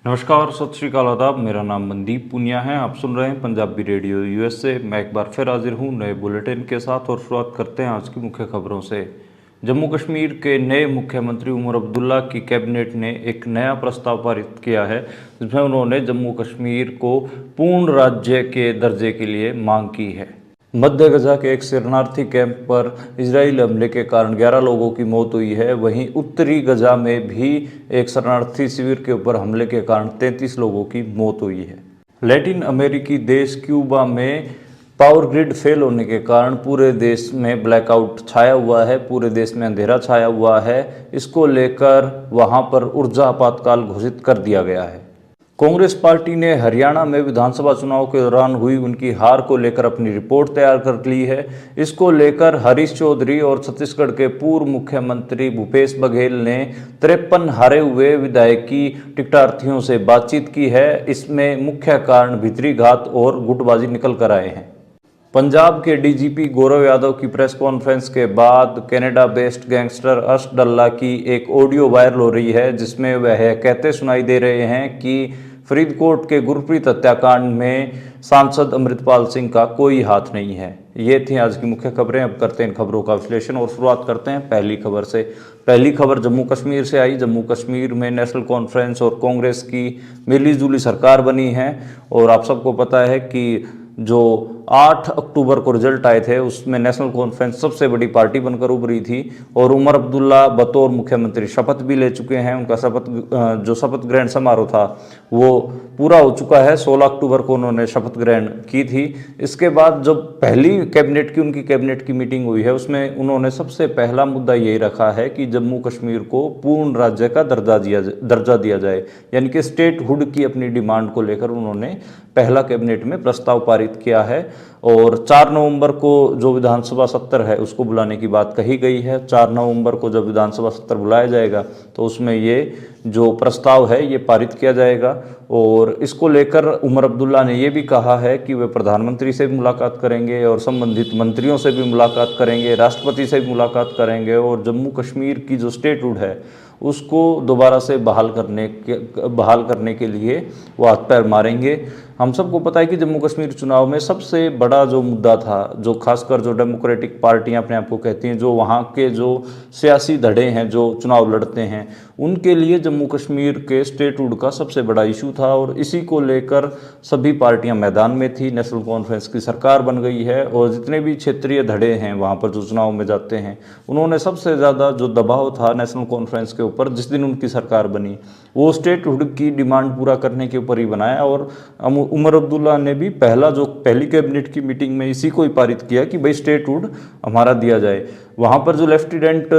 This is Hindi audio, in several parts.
नमस्कार, सत श्रीकाल, आदाब। मेरा नाम मनदीप पुनिया है। आप सुन रहे हैं पंजाबी रेडियो यूएस से। मैं एक बार फिर हाजिर हूँ नए बुलेटिन के साथ और शुरुआत करते हैं आज की मुख्य खबरों से। जम्मू कश्मीर के नए मुख्यमंत्री उमर अब्दुल्ला की कैबिनेट ने एक नया प्रस्ताव पारित किया है, जिसमें उन्होंने जम्मू कश्मीर को पूर्ण राज्य के दर्जे के लिए मांग की है। मध्य गजा के एक शरणार्थी कैंप पर इजरायली हमले के कारण 11 लोगों की मौत हुई है। वहीं उत्तरी गजा में भी एक शरणार्थी शिविर के ऊपर हमले के कारण 33 लोगों की मौत हुई है। लैटिन अमेरिकी देश क्यूबा में पावर ग्रिड फेल होने के कारण पूरे देश में ब्लैकआउट छाया हुआ है, पूरे देश में अंधेरा छाया हुआ है। इसको लेकर वहां पर ऊर्जा आपातकाल घोषित कर दिया गया है। कांग्रेस पार्टी ने हरियाणा में विधानसभा चुनाव के दौरान हुई उनकी हार को लेकर अपनी रिपोर्ट तैयार कर ली है। इसको लेकर हरीश चौधरी और छत्तीसगढ़ के पूर्व मुख्यमंत्री भूपेश बघेल ने 53 हारे हुए विधायकी टिकटार्थियों से बातचीत की है। इसमें मुख्य कारण भीतरी घात और गुटबाजी निकल कर आए हैं। पंजाब के डीजीपी गौरव यादव की प्रेस कॉन्फ्रेंस के बाद कनाडा बेस्ड गैंगस्टर अर्श डल्ला की एक ऑडियो वायरल हो रही है, जिसमें वह कहते सुनाई दे रहे हैं कि फरीदकोट के गुरप्रीत हत्याकांड में सांसद अमृतपाल सिंह का कोई हाथ नहीं है। ये थी आज की मुख्य खबरें। अब करते हैं इन खबरों का विश्लेषण और शुरुआत करते हैं पहली खबर से। पहली खबर जम्मू कश्मीर से आई। जम्मू कश्मीर में नेशनल कॉन्फ्रेंस और कांग्रेस की मिलीजुली सरकार बनी है और आप सबको पता है कि जो 8 अक्टूबर को रिजल्ट आए थे उसमें नेशनल कॉन्फ्रेंस सबसे बड़ी पार्टी बनकर उभरी थी और उमर अब्दुल्ला बतौर मुख्यमंत्री शपथ भी ले चुके हैं। उनका शपथ ग्रहण समारोह था वो पूरा हो चुका है। 16 अक्टूबर को उन्होंने शपथ ग्रहण की थी। इसके बाद जब पहली उनकी कैबिनेट की मीटिंग हुई है उसमें उन्होंने सबसे पहला मुद्दा यही रखा है कि जम्मू कश्मीर को पूर्ण राज्य का दर्जा दिया जाए, यानी कि स्टेटहुड की अपनी डिमांड को लेकर उन्होंने पहला कैबिनेट में प्रस्ताव पारित किया है। और 4 नवंबर को जो विधानसभा सत्र है उसको बुलाने की बात कही गई है। 4 नवंबर को जब विधानसभा सत्र बुलाया जाएगा तो उसमें ये जो प्रस्ताव है ये पारित किया जाएगा। और इसको लेकर उमर अब्दुल्ला ने ये भी कहा है कि वे प्रधानमंत्री से भी मुलाकात करेंगे और संबंधित मंत्रियों से भी मुलाकात करेंगे, राष्ट्रपति से भी मुलाकात करेंगे और जम्मू कश्मीर की जो स्टेटहुड है उसको दोबारा से बहाल करने के लिए वो हाथ पैर मारेंगे। हम सबको पता है कि जम्मू कश्मीर चुनाव में सबसे बड़ा जो मुद्दा था, जो खासकर जो डेमोक्रेटिक पार्टियां अपने आप को कहती हैं, जो वहाँ के जो सियासी धड़े हैं जो चुनाव लड़ते हैं, उनके लिए जम्मू कश्मीर के स्टेटहुड का सबसे बड़ा इशू था और इसी को लेकर सभी पार्टियां मैदान में थी। नेशनल कॉन्फ्रेंस की सरकार बन गई है और जितने भी क्षेत्रीय धड़े हैं वहाँ पर जो चुनाव में जाते हैं उन्होंने सबसे ज़्यादा जो दबाव था नेशनल कॉन्फ्रेंस के ऊपर जिस दिन उनकी सरकार बनी वो स्टेटहुड की डिमांड पूरा करने के ऊपर ही बनाया। और उमर अब्दुल्ला ने भी पहली कैबिनेट की मीटिंग में इसी को ही पारित किया कि भाई स्टेटहुड हमारा दिया जाए। वहाँ पर जो लेफ्टिनेंट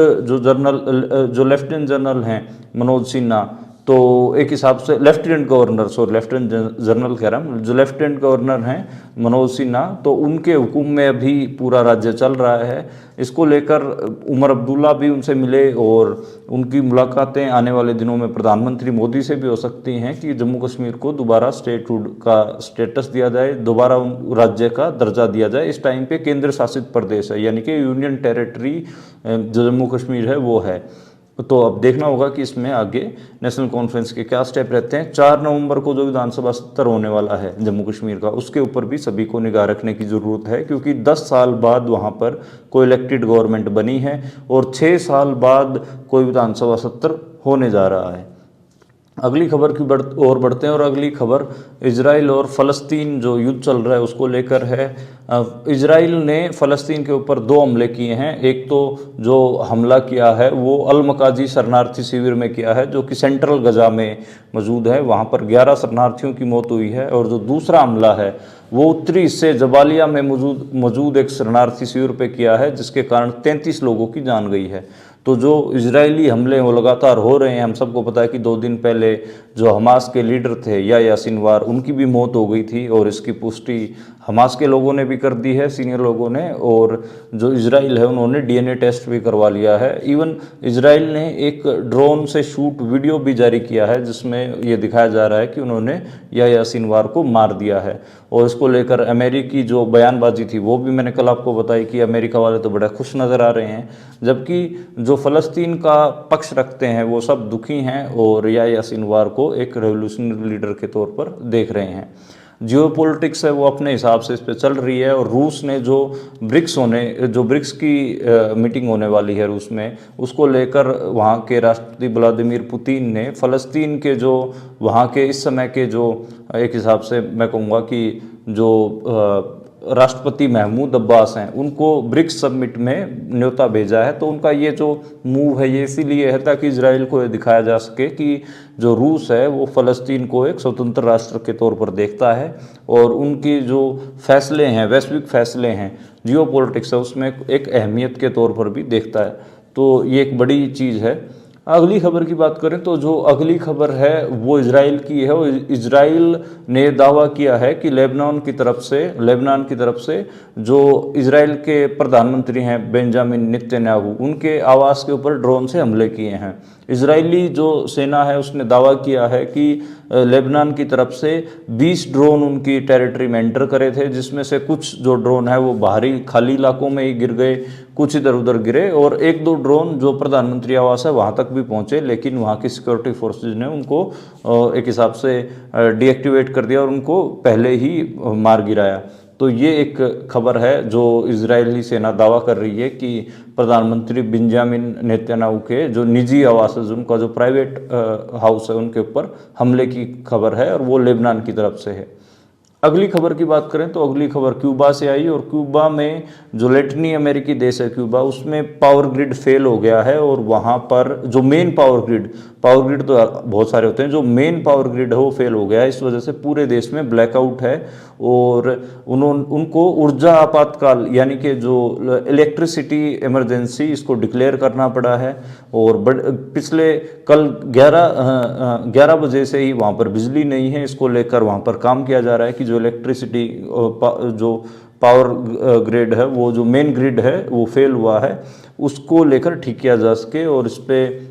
जनरल हैं मनोज सिन्हा, तो एक हिसाब से लेफ्टिनेंट जनरल कह रहा हूँ, जो लेफ्टिनेंट गवर्नर हैं मनोज सिन्हा, तो उनके हुक्म में अभी पूरा राज्य चल रहा है। इसको लेकर उमर अब्दुल्ला भी उनसे मिले और उनकी मुलाकातें आने वाले दिनों में प्रधानमंत्री मोदी से भी हो सकती हैं कि जम्मू कश्मीर को दोबारा स्टेटहुड का स्टेटस दिया जाए, दोबारा राज्य का दर्जा दिया जाए। इस टाइम पे केंद्र शासित प्रदेश है, यानी कि यूनियन टेरिटरी जो जम्मू कश्मीर है वो है। तो अब देखना होगा कि इसमें आगे नेशनल कॉन्फ्रेंस के क्या स्टेप रहते हैं। 4 नवंबर को जो विधानसभा सत्र होने वाला है जम्मू कश्मीर का, उसके ऊपर भी सभी को निगाह रखने की ज़रूरत है, क्योंकि 10 साल बाद वहाँ पर कोई इलेक्टेड गवर्नमेंट बनी है और 6 साल बाद कोई विधानसभा सत्र होने जा रहा है। अगली खबर की बढ़ते हैं और अगली खबर इजराइल और फ़लस्तीन जो युद्ध चल रहा है उसको लेकर है। इजराइल ने फ़लस्तीन के ऊपर 2 हमले किए हैं। एक तो जो हमला किया है वो अल मकाजी शरणार्थी शिविर में किया है जो कि सेंट्रल गजा में मौजूद है। वहाँ पर 11 शरणार्थियों की मौत हुई है। और जो दूसरा हमला है वो उत्तरी हिस्से जबालिया में मौजूद एक शरणार्थी शिविर पे किया है, जिसके कारण 33 लोगों की जान गई है। तो जो इजरायली हमले वो लगातार हो रहे हैं। हम सबको पता है कि 2 दिन पहले जो हमास के लीडर थे याह्या सिनवार, उनकी भी मौत हो गई थी और इसकी पुष्टि हमास के लोगों ने भी कर दी है, सीनियर लोगों ने। और जो इजराइल है उन्होंने डीएनए टेस्ट भी करवा लिया है। इवन इजराइल ने एक ड्रोन से शूट वीडियो भी जारी किया है जिसमें ये दिखाया जा रहा है कि उन्होंने याह्या सिनवार को मार दिया है। और इसको लेकर अमेरिकी जो बयानबाजी थी वो भी मैंने कल आपको बताई कि अमेरिका वाले तो बड़ा खुश नज़र आ रहे हैं, जबकि जो फ़लस्तीन का पक्ष रखते हैं वो सब दुखी हैं और याह्या सिनवार को एक रेवोल्यूशनरी लीडर के तौर पर देख रहे हैं। जियो पॉलिटिक्स है वो अपने हिसाब से इस पर चल रही है, और रूस ने जो ब्रिक्स की मीटिंग होने वाली है रूस में, उसको लेकर वहाँ के राष्ट्रपति व्लादिमीर पुतिन ने फ़लस्तीन के जो वहाँ के इस समय के जो एक हिसाब से मैं कहूँगा कि जो राष्ट्रपति महमूद अब्बास हैं उनको ब्रिक्स समिट में न्योता भेजा है। तो उनका ये जो मूव है ये इसीलिए है ताकि इजराइल को ये दिखाया जा सके कि जो रूस है वो फ़लस्तीन को एक स्वतंत्र राष्ट्र के तौर पर देखता है, और उनकी जो फैसले हैं, वैश्विक फैसले हैं, जियो पॉलिटिक्स है, उसमें एक अहमियत के तौर पर भी देखता है। तो ये एक बड़ी चीज़ है। अगली खबर की बात करें तो जो अगली खबर है वो इजराइल की है, और इजराइल ने दावा किया है कि लेबनान की तरफ से जो इजराइल के प्रधानमंत्री हैं बेंजामिन नेतन्याहू, उनके आवास के ऊपर ड्रोन से हमले किए हैं। इजरायली जो सेना है उसने दावा किया है कि लेबनान की तरफ से 20 ड्रोन उनकी टेरिटरी में एंटर करे थे, जिसमें से कुछ जो ड्रोन है वो बाहरी खाली इलाकों में ही गिर गए, कुछ इधर उधर गिरे, और एक दो ड्रोन जो प्रधानमंत्री आवास है वहाँ तक भी पहुँचे, लेकिन वहाँ की सिक्योरिटी फोर्सेज ने उनको एक हिसाब से डीएक्टिवेट कर दिया और उनको पहले ही मार गिराया। तो ये एक खबर है जो इजरायली सेना दावा कर रही है कि प्रधानमंत्री बेंजामिन नेतन्याहू के जो निजी आवास है, उनका जो प्राइवेट हाउस है, उनके ऊपर हमले की खबर है, और वो लेबनान की तरफ से है। अगली खबर की बात करें तो अगली खबर क्यूबा से आई, और क्यूबा में जो लैटिनी अमेरिकी देश है क्यूबा, उसमें पावर ग्रिड फेल हो गया है, और वहाँ पर जो मेन पावर ग्रिड तो बहुत सारे होते हैं, जो मेन पावर ग्रिड है वो फेल हो गया है। इस वजह से पूरे देश में ब्लैकआउट है, और उनको ऊर्जा आपातकाल यानी कि जो इलेक्ट्रिसिटी इमरजेंसी इसको डिक्लेयर करना पड़ा है। और पिछले कल 11 बजे से ही वहाँ पर बिजली नहीं है, इसको लेकर वहाँ पर काम किया जा रहा है कि जो इलेक्ट्रिसिटी जो पावर ग्रिड है, वो जो मेन ग्रिड है वो फेल हुआ है, उसको लेकर ठीक किया जा सके, और इस पर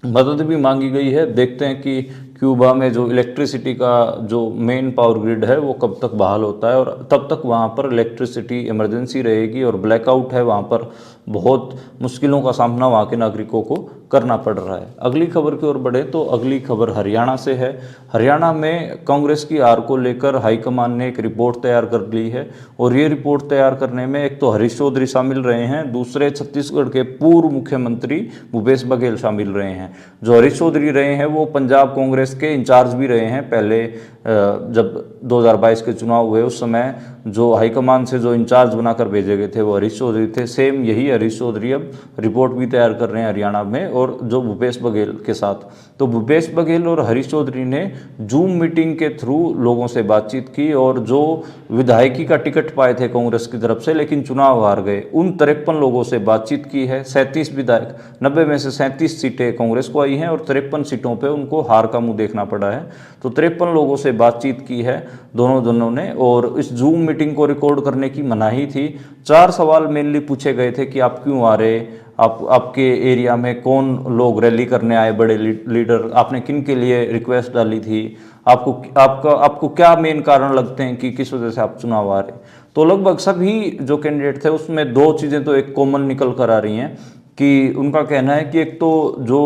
मदद भी मांगी गई है। देखते हैं कि क्यूबा में जो इलेक्ट्रिसिटी का जो मेन पावर ग्रिड है वो कब तक बहाल होता है, और तब तक वहाँ पर इलेक्ट्रिसिटी इमरजेंसी रहेगी, और ब्लैकआउट है, वहाँ पर बहुत मुश्किलों का सामना वहाँ के नागरिकों को करना पड़ रहा है। अगली खबर की ओर बढ़े तो अगली खबर हरियाणा से है। हरियाणा में कांग्रेस की हार को लेकर हाईकमान ने एक रिपोर्ट तैयार कर ली है, और ये रिपोर्ट तैयार करने में एक तो हरीश चौधरी शामिल रहे हैं, दूसरे छत्तीसगढ़ के पूर्व मुख्यमंत्री भूपेश बघेल शामिल रहे हैं। जो हरीश चौधरी रहे हैं वो पंजाब कांग्रेस के इंचार्ज भी रहे हैं। पहले जब 2022 के चुनाव हुए उस समय जो हाईकमान से जो इंचार्ज बनाकर भेजे गए थे वो हरीश चौधरी थे। सेम यही हरीश चौधरी अब रिपोर्ट भी तैयार कर रहे हैं हरियाणा में, और जो भूपेश बघेल के साथ। तो भूपेश बघेल और हरीश चौधरी ने जूम मीटिंग के थ्रू लोगों से बातचीत की, और जो विधायकी का टिकट पाए थे कांग्रेस की तरफ से लेकिन चुनाव हार गए, उन 53 लोगों से बातचीत की है। 37 विधायक, 90 में से 37 सीटें कांग्रेस को आई हैं, और 53 सीटों पर उनको हार का मुंह देखना पड़ा है। तो 53 लोगों से बातचीत की है दोनों ने, और इस जूम मीटिंग को रिकॉर्ड करने की मनाही थी। 4 सवाल मेनली पूछे गए थे कि आप क्यों आ रहे, आपके एरिया में कौन लोग रैली करने आए, बड़े लीडर, आपने किन के लिए रिक्वेस्ट डाली थी, आपको क्या मेन कारण लगते हैं कि किस वजह से आप चुनाव आ रहे। तो लगभग सभी जो कैंडिडेट थे उसमें 2 चीज़ें तो एक कॉमन निकल कर आ रही हैं, कि उनका कहना है कि एक तो जो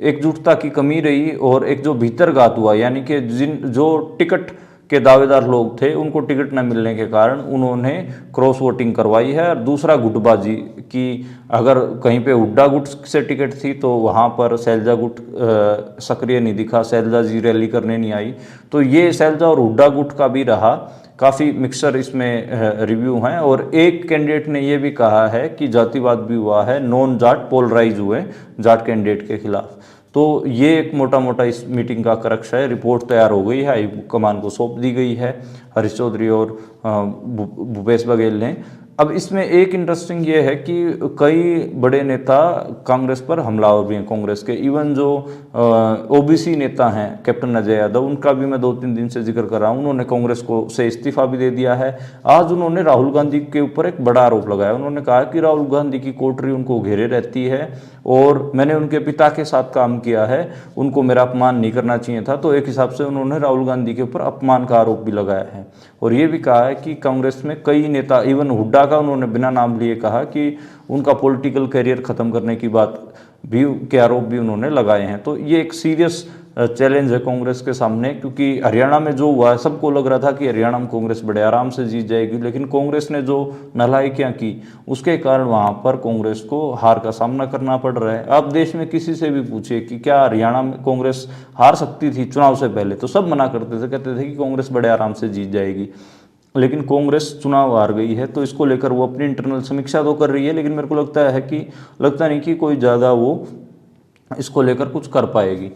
एकजुटता की कमी रही, और एक जो भीतरघात हुआ, यानी कि जो टिकट के दावेदार लोग थे उनको टिकट न मिलने के कारण उन्होंने क्रॉस वोटिंग करवाई है। और दूसरा गुटबाजी, कि अगर कहीं पे हुड्डा गुट से टिकट थी तो वहाँ पर शैलजा गुट सक्रिय नहीं दिखा, शैलजा जी रैली करने नहीं आई। तो ये शैलजा और हुड्डा गुट का भी रहा, काफ़ी मिक्सर इसमें रिव्यू हैं। और एक कैंडिडेट ने ये भी कहा है कि जातिवाद भी हुआ है, नॉन जाट पोलराइज हुए जाट कैंडिडेट के खिलाफ। तो ये एक मोटा मोटा इस मीटिंग का क्रक्स है। रिपोर्ट तैयार हो गई है, हाई कमान को सौंप दी गई है हरीश चौधरी और भूपेश बघेल ने। अब इसमें एक इंटरेस्टिंग ये है कि कई बड़े नेता कांग्रेस पर हमलावर भी हैं, कांग्रेस के। इवन जो ओबीसी नेता हैं कैप्टन अजय यादव, उनका भी मैं 2-3 दिन से जिक्र कर रहा हूँ, उन्होंने कांग्रेस को से इस्तीफा भी दे दिया है। आज उन्होंने राहुल गांधी के ऊपर एक बड़ा आरोप लगाया। उन्होंने कहा कि राहुल गांधी की कोठरी उनको घेरे रहती है और मैंने उनके पिता के साथ काम किया है, उनको मेरा अपमान नहीं करना चाहिए था। तो एक हिसाब से उन्होंने राहुल गांधी के ऊपर अपमान का आरोप भी लगाया है। और ये भी कहा है कि कांग्रेस में कई नेता, इवन हुड्डा का उन्होंने बिना नाम लिए कहा कि उनका पॉलिटिकल करियर खत्म करने की बात भी के आरोप भी उन्होंने लगाए हैं। तो ये एक सीरियस चैलेंज है कांग्रेस के सामने, क्योंकि हरियाणा में जो हुआ, सबको लग रहा था कि हरियाणा में कांग्रेस बड़े आराम से जीत जाएगी, लेकिन कांग्रेस ने जो नालायकियां की उसके कारण वहां पर कांग्रेस को हार का सामना करना पड़ रहा है। आप देश में किसी से भी पूछिए कि क्या हरियाणा में कांग्रेस हार सकती थी चुनाव से पहले, तो सब मना करते थे, कहते थे कि कांग्रेस बड़े आराम से जीत जाएगी। लेकिन कांग्रेस चुनाव हार गई है, तो इसको लेकर वो अपनी इंटरनल समीक्षा तो कर रही है, लेकिन मेरे को लगता नहीं कि कोई ज़्यादा वो इसको लेकर कुछ कर पाएगी।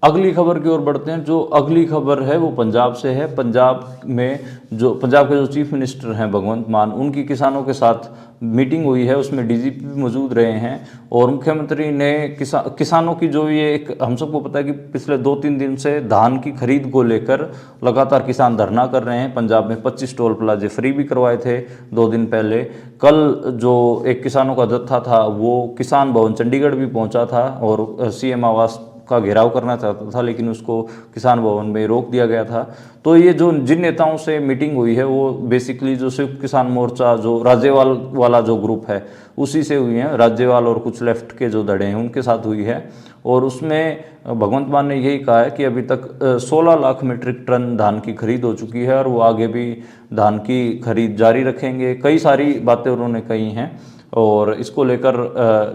अगली खबर की ओर बढ़ते हैं। जो अगली खबर है वो पंजाब से है। पंजाब के जो चीफ मिनिस्टर हैं भगवंत मान, उनकी किसानों के साथ मीटिंग हुई है, उसमें डीजीपी भी मौजूद रहे हैं। और मुख्यमंत्री ने किसानों की जो ये एक, हम सबको पता है कि पिछले 2-3 दिन से धान की खरीद को लेकर लगातार किसान धरना कर रहे हैं। पंजाब में 25 टोल प्लाजे फ्री भी करवाए थे 2 दिन पहले। कल जो एक किसानों का जत्था था वो किसान भवन चंडीगढ़ भी पहुंचा था और सीएम आवास का घेराव करना चाहता था, लेकिन उसको किसान भवन में रोक दिया गया था। तो ये जो जिन नेताओं से मीटिंग हुई है वो बेसिकली जो संयुक्त किसान मोर्चा, जो राज्यपाल वाला जो ग्रुप है, उसी से हुई है। राज्यपाल और कुछ लेफ्ट के जो धड़े हैं उनके साथ हुई है। और उसमें भगवंत मान ने यही कहा है कि अभी तक 16 लाख मीट्रिक टन धान की खरीद हो चुकी है और वो आगे भी धान की खरीद जारी रखेंगे। कई सारी बातें उन्होंने कही हैं। और इसको लेकर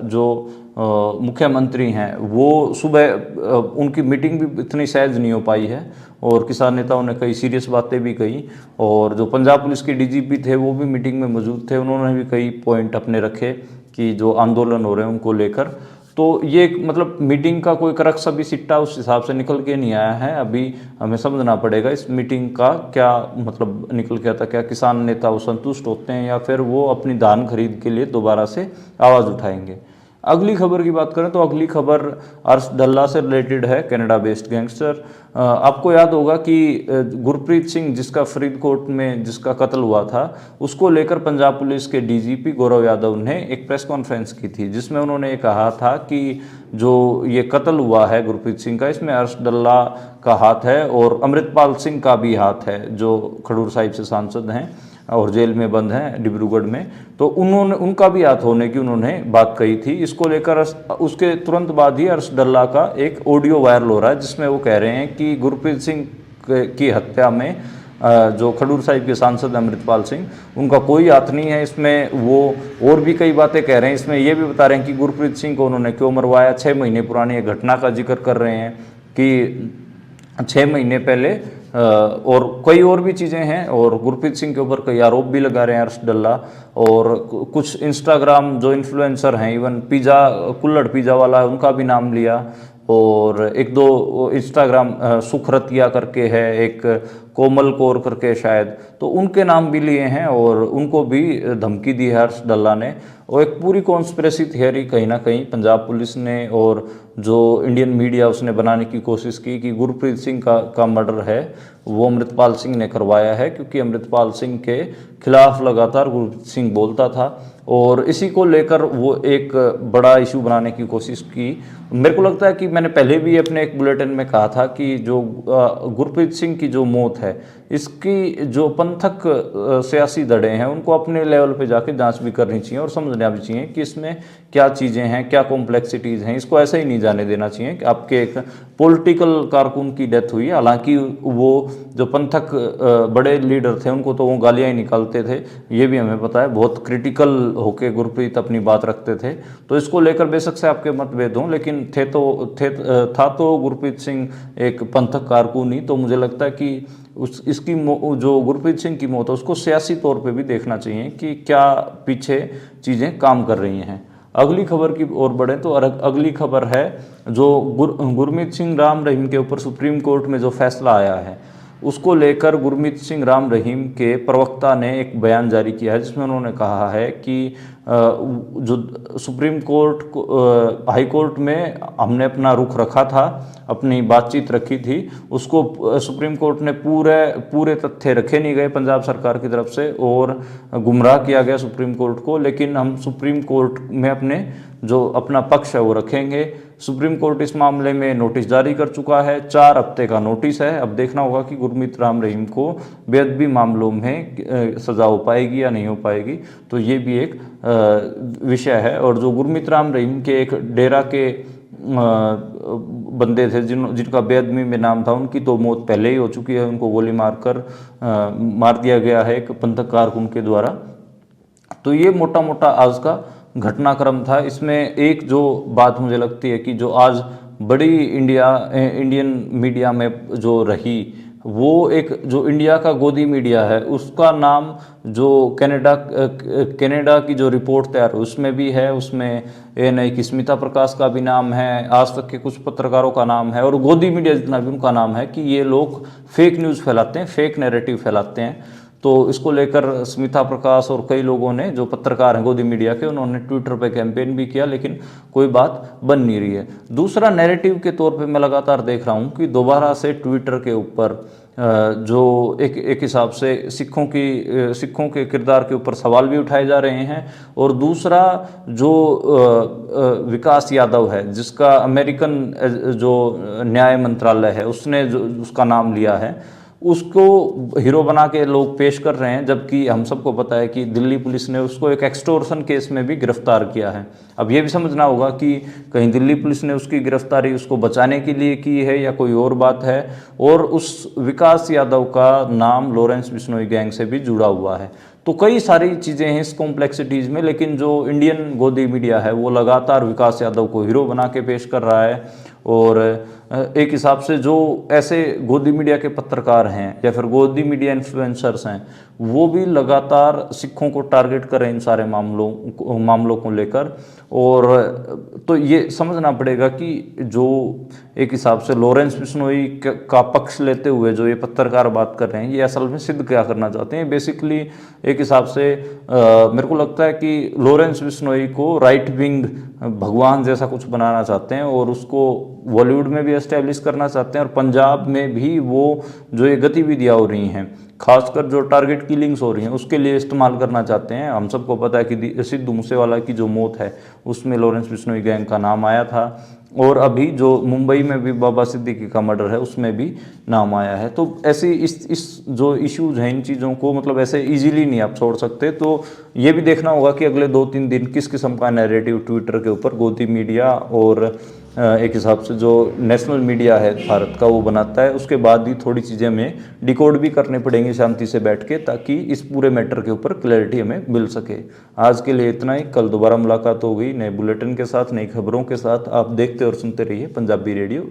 जो मुख्यमंत्री हैं वो सुबह उनकी मीटिंग भी इतनी सहज नहीं हो पाई है और किसान नेताओं ने कई सीरियस बातें भी कही। और जो पंजाब पुलिस के डीजीपी थे वो भी मीटिंग में मौजूद थे, उन्होंने भी कई पॉइंट अपने रखे कि जो आंदोलन हो रहे हैं उनको लेकर। तो ये मतलब मीटिंग का कोई करक्स अभी सिट्टा उस हिसाब से निकल के नहीं आया है। अभी हमें समझना पड़ेगा इस मीटिंग का क्या मतलब निकल के आता, क्या किसान नेता वो संतुष्ट होते हैं या फिर वो अपनी धान खरीद के लिए दोबारा से आवाज़ उठाएंगे। अगली खबर की बात करें तो अगली खबर अर्श डल्ला से रिलेटेड है, कनाडा बेस्ड गैंगस्टर। आपको याद होगा कि गुरप्रीत सिंह जिसका फरीदकोट में जिसका कत्ल हुआ था, उसको लेकर पंजाब पुलिस के डीजीपी गौरव यादव ने एक प्रेस कॉन्फ्रेंस की थी, जिसमें उन्होंने ये कहा था कि जो ये कत्ल हुआ है गुरप्रीत सिंह का, इसमें अर्श डल्ला का हाथ है और अमृतपाल सिंह का भी हाथ है, जो खडूर साहिब से सांसद हैं और जेल में बंद हैं डिब्रूगढ़ में। तो उनका भी हाथ होने की उन्होंने बात कही थी। इसको लेकर उसके तुरंत बाद ही अर्श डल्ला का एक ऑडियो वायरल हो रहा है, जिसमें वो कह रहे हैं कि गुरप्रीत सिंह की हत्या में जो खडूर साहिब के सांसद अमृतपाल सिंह, उनका कोई हाथ नहीं है इसमें। वो और भी कई बातें कह रहे हैं, इसमें ये भी बता रहे हैं कि गुरप्रीत सिंह को उन्होंने क्यों मरवाया। 6 महीने पुरानी एक घटना का जिक्र कर रहे हैं कि 6 महीने पहले और कई और भी चीज़ें हैं। और गुरप्रीत सिंह के ऊपर कई आरोप भी लगा रहे हैं अर्श डल्ला। और कुछ इंस्टाग्राम जो इन्फ्लुएंसर हैं, इवन पिज़्ज़ा कुल्हड़ पिज़्ज़ा वाला है उनका भी नाम लिया। और 1-2 इंस्टाग्राम सुखरतिया करके है, एक कोमल कौर करके शायद, तो उनके नाम भी लिए हैं और उनको भी धमकी दी है अर्श डल्ला ने। और एक पूरी कॉन्स्पिरेसी थियरी कहीं ना कहीं पंजाब पुलिस ने और जो इंडियन मीडिया उसने बनाने की कोशिश की कि गुरप्रीत सिंह का मर्डर है वो अमृतपाल सिंह ने करवाया है, क्योंकि अमृतपाल सिंह के खिलाफ लगातार गुरप्रीत सिंह बोलता था। और इसी को लेकर वो एक बड़ा इशू बनाने की कोशिश की। मेरे को लगता है कि मैंने पहले भी अपने एक बुलेटिन में कहा था कि जो गुरप्रीत सिंह की जो मौत है, इसकी जो पंथक सियासी धड़े हैं उनको अपने लेवल पे जाके जांच भी करनी चाहिए और समझना भी चाहिए कि इसमें क्या चीज़ें हैं, क्या कॉम्प्लेक्सिटीज़ हैं। इसको ऐसे ही नहीं जाने देना चाहिए कि आपके एक पॉलिटिकल कारकुन की डेथ हुई। हालांकि वो जो पंथक बड़े लीडर थे उनको तो वो गालियाँ ही निकालते थे, ये भी हमें पता है। बहुत क्रिटिकल होके गुरप्रीत अपनी बात रखते थे। तो इसको लेकर बेशक से आपके मतभेद हों, लेकिन था तो गुरप्रीत सिंह एक पंथक कारकुन ही। तो मुझे लगता है कि इसकी जो गुरप्रीत सिंह की मौत है उसको सियासी तौर पे भी देखना चाहिए कि क्या पीछे चीज़ें काम कर रही हैं। अगली खबर की ओर बढ़ें तो अगली खबर है जो गुरमीत सिंह राम रहीम के ऊपर सुप्रीम कोर्ट में जो फैसला आया है उसको लेकर गुरमीत सिंह राम रहीम के प्रवक्ता ने एक बयान जारी किया है, जिसमें उन्होंने कहा है कि जो सुप्रीम कोर्ट हाई कोर्ट में हमने अपना रुख रखा था, अपनी बातचीत रखी थी, उसको सुप्रीम कोर्ट ने पूरे तथ्य रखे नहीं गए पंजाब सरकार की तरफ से और गुमराह किया गया सुप्रीम कोर्ट को। लेकिन हम सुप्रीम कोर्ट में अपना पक्ष है वो रखेंगे। सुप्रीम कोर्ट इस मामले में नोटिस जारी कर चुका है, 4 हफ्ते का नोटिस है। अब देखना होगा कि गुरमीत राम रहीम को बेअदबी मामलों में सजा हो पाएगी या नहीं हो पाएगी, तो ये भी एक विषय है। और जो गुरमीत राम रहीम के एक डेरा के बंदे थे जिनका बेअदबी में नाम था, उनकी तो मौत पहले ही हो चुकी है, उनको गोली मार दिया गया है एक पंथक कारकुन के द्वारा। तो ये मोटा मोटा आज का घटनाक्रम था। इसमें एक जो बात मुझे लगती है कि जो आज बड़ी इंडियन मीडिया में जो रही, वो एक जो इंडिया का गोदी मीडिया है उसका नाम जो कनाडा की जो रिपोर्ट तैयार हुई उसमें भी है, उसमें ANI की स्मिता प्रकाश का भी नाम है, आज तक के कुछ पत्रकारों का नाम है और गोदी मीडिया जितना भी उनका नाम है कि ये लोग फेक न्यूज़ फैलाते हैं, फेक नैरेटिव फैलाते हैं। तो इसको लेकर स्मिता प्रकाश और कई लोगों ने, जो पत्रकार हैं गोदी मीडिया के, उन्होंने ट्विटर पे कैंपेन भी किया, लेकिन कोई बात बन नहीं रही है। दूसरा नैरेटिव के तौर पे मैं लगातार देख रहा हूँ कि दोबारा से ट्विटर के ऊपर जो एक हिसाब से सिखों के किरदार के ऊपर सवाल भी उठाए जा रहे हैं। और दूसरा जो विकास यादव है, जिसका अमेरिकन जो न्याय मंत्रालय है उसने जो उसका नाम लिया है, उसको हीरो बना के लोग पेश कर रहे हैं, जबकि हम सबको पता है कि दिल्ली पुलिस ने उसको एक एक्सटॉर्शन केस में भी गिरफ्तार किया है। अब ये भी समझना होगा कि कहीं दिल्ली पुलिस ने उसकी गिरफ्तारी उसको बचाने के लिए की है या कोई और बात है। और उस विकास यादव का नाम लॉरेंस बिश्नोई गैंग से भी जुड़ा हुआ है। तो कई सारी चीज़ें हैं इस कॉम्प्लेक्सिटीज़ में, लेकिन जो इंडियन गोदी मीडिया है वो लगातार विकास यादव को हीरो बना के पेश कर रहा है। और एक हिसाब से जो ऐसे गोदी मीडिया के पत्रकार हैं या फिर गोदी मीडिया इन्फ्लुएंसर्स हैं, वो भी लगातार सिखों को टारगेट कर रहे हैं इन सारे मामलों को लेकर। और तो ये समझना पड़ेगा कि जो एक हिसाब से लॉरेंस बिश्नोई का पक्ष लेते हुए जो ये पत्रकार बात कर रहे हैं, ये असल में सिद्ध क्या करना चाहते हैं। बेसिकली एक हिसाब से मेरे को लगता है कि लॉरेंस बिश्नोई को राइट विंग भगवान जैसा कुछ बनाना चाहते हैं और उसको बॉलीवुड में भी एस्टेब्लिश करना चाहते हैं। और पंजाब में भी वो जो ये गतिविधियाँ हो रही हैं, खासकर जो टारगेट किलिंग्स हो रही हैं, उसके लिए इस्तेमाल करना चाहते हैं। हम सबको पता है कि सिद्धू मूसेवाला की जो मौत है उसमें लॉरेंस बिश्नोई गैंग का नाम आया था। और अभी जो मुंबई में भी बाबा सिद्दीकी का मर्डर है उसमें भी नाम आया है। तो ऐसे इस जो इश्यूज हैं, इन चीज़ों को मतलब ऐसे इजीली नहीं आप छोड़ सकते। तो ये भी देखना होगा कि अगले 2-3 दिन किस किस्म का नैरेटिव ट्विटर के ऊपर गोदी मीडिया और एक हिसाब से जो नेशनल मीडिया है भारत का वो बनाता है। उसके बाद ही थोड़ी चीज़ें हमें डिकोड भी करनी पड़ेंगी शांति से बैठ के, ताकि इस पूरे मैटर के ऊपर क्लैरिटी हमें मिल सके। आज के लिए इतना ही। कल दोबारा मुलाकात होगी नए बुलेटिन के साथ, नई खबरों के साथ। आप देखते और सुनते रहिए पंजाबी रेडियो।